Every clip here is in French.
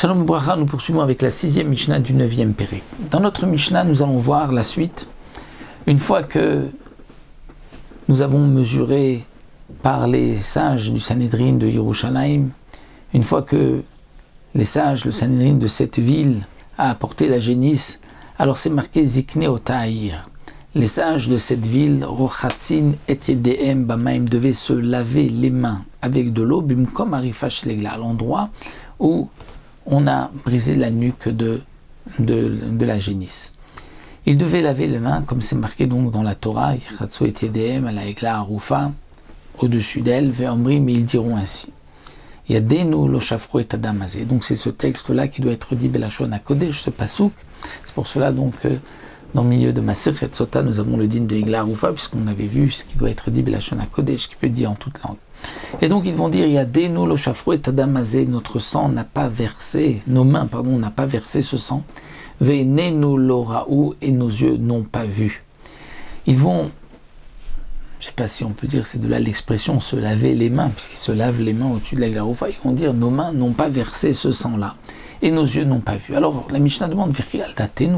Shalom Bracha, nous poursuivons avec la 6e Mishnah du 9e Pérec. Dans notre Mishnah, nous allons voir la suite. Une fois que nous avons mesuré par les sages du Sanhédrin de Yerushalayim, une fois que les sages, le Sanhédrin de cette ville, a apporté la génisse, alors c'est marqué Zikne Otaïr. Les sages de cette ville, Rochatzin et Yedehem Bamaim, devaient se laver les mains avec de l'eau, Bimkom Arifa Shelegla, à l'endroit où on a brisé la nuque de la génisse. Ils devaient laver les mains, comme c'est marqué donc dans la Torah, Yichatsu et Yedehem, à la Egla Arufa, au-dessus d'elle, Ve'omri, mais ils diront ainsi. Yadenu lo shafru et adamazé. Donc c'est ce texte-là qui doit être dit Belashon HaKodesh, ce pasouk. C'est pour cela donc dans le milieu de Masechet Sota, nous avons le din de Egla Arufa, puisqu'on avait vu ce qui doit être dit Belashon HaKodesh, qui peut être dit en toute langue. Et donc ils vont dire Yadenu lo shafru et adamazé, notre sang n'a pas versé, nos mains, pardon, n'a pas versé ce sang. Ve'nenu lo ra'u, et nos yeux n'ont pas vu. Ils vont, je ne sais pas si on peut dire, c'est de là l'expression se laver les mains, puisqu'ils se lavent les mains au-dessus de la Garoufa, ils vont dire nos mains n'ont pas versé ce sang-là, et nos yeux n'ont pas vu. Alors la Mishnah demande,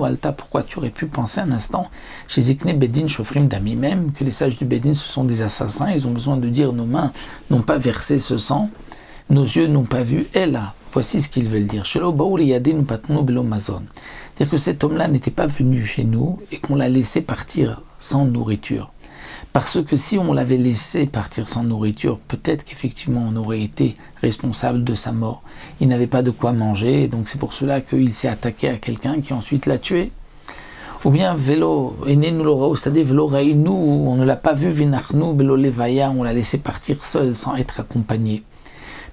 Alta, pourquoi tu aurais pu penser un instant, chez Zikne Bedin Shofrim Dami, même que les sages du Bedin, ce sont des assassins, ils ont besoin de dire nos mains n'ont pas versé ce sang, nos yeux n'ont pas vu, et là, voici ce qu'ils veulent dire. C'est-à-dire que cet homme-là n'était pas venu chez nous et qu'on l'a laissé partir sans nourriture. Parce que si on l'avait laissé partir sans nourriture, peut-être qu'effectivement on aurait été responsable de sa mort. Il n'avait pas de quoi manger, donc c'est pour cela qu'il s'est attaqué à quelqu'un qui ensuite l'a tué. Ou bien vélo, c'est-à-dire vélo nous, on ne l'a pas vu, vinachnu, vélo levaya, on l'a laissé partir seul sans être accompagné.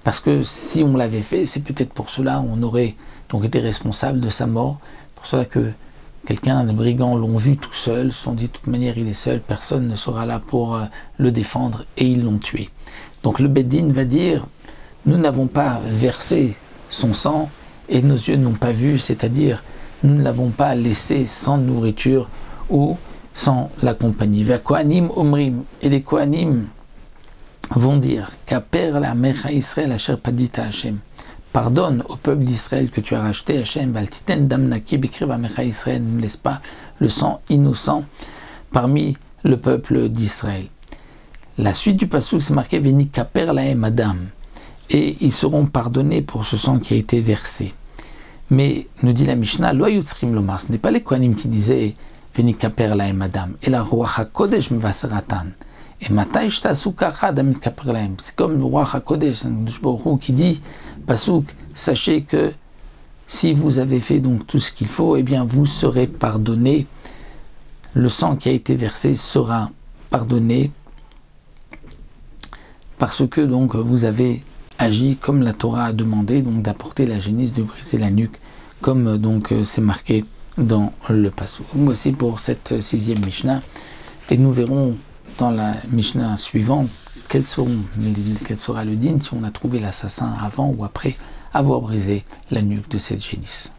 Parce que si on l'avait fait, c'est peut-être pour cela on aurait donc été responsable de sa mort. Pour cela que quelqu'un, les brigands l'ont vu tout seul, se sont dit de toute manière il est seul, personne ne sera là pour le défendre, et ils l'ont tué. Donc le Beddin va dire, nous n'avons pas versé son sang et nos yeux n'ont pas vu, c'est-à-dire nous ne l'avons pas laissé sans nourriture ou sans l'accompagner. Vers Kohanim Omrim, et les Kohanim vont dire, Kaper la Mecha Israël Asher Padita Hashem. Pardonne au peuple d'Israël que tu as racheté, Hachem, Valtiten Damnaki Bekriv Amecha Israël, ne laisse pas le sang innocent parmi le peuple d'Israël. La suite du passouk, c'est marqué Veni Kaper Lahem Adam, et ils seront pardonnés pour ce sang qui a été versé. Mais, nous dit la Mishnah, Lo Yutzrim Lomar, ce n'est pas les Kohanim qui disaient Veni Kaper Lahem Adam, et la Ruach HaKodesh Mevaseratan. Et c'est comme le roi HaKodesh qui dit, Pasouk, sachez que si vous avez fait donc tout ce qu'il faut, eh bien vous serez pardonné. Le sang qui a été versé sera pardonné parce que donc vous avez agi comme la Torah a demandé, donc d'apporter la génisse, de briser la nuque, comme donc c'est marqué dans le Pasouk. Voici pour cette 6e Mishnah, et nous verrons dans la Mishnah suivante, quel sera le din si on a trouvé l'assassin avant ou après avoir brisé la nuque de cette génisse.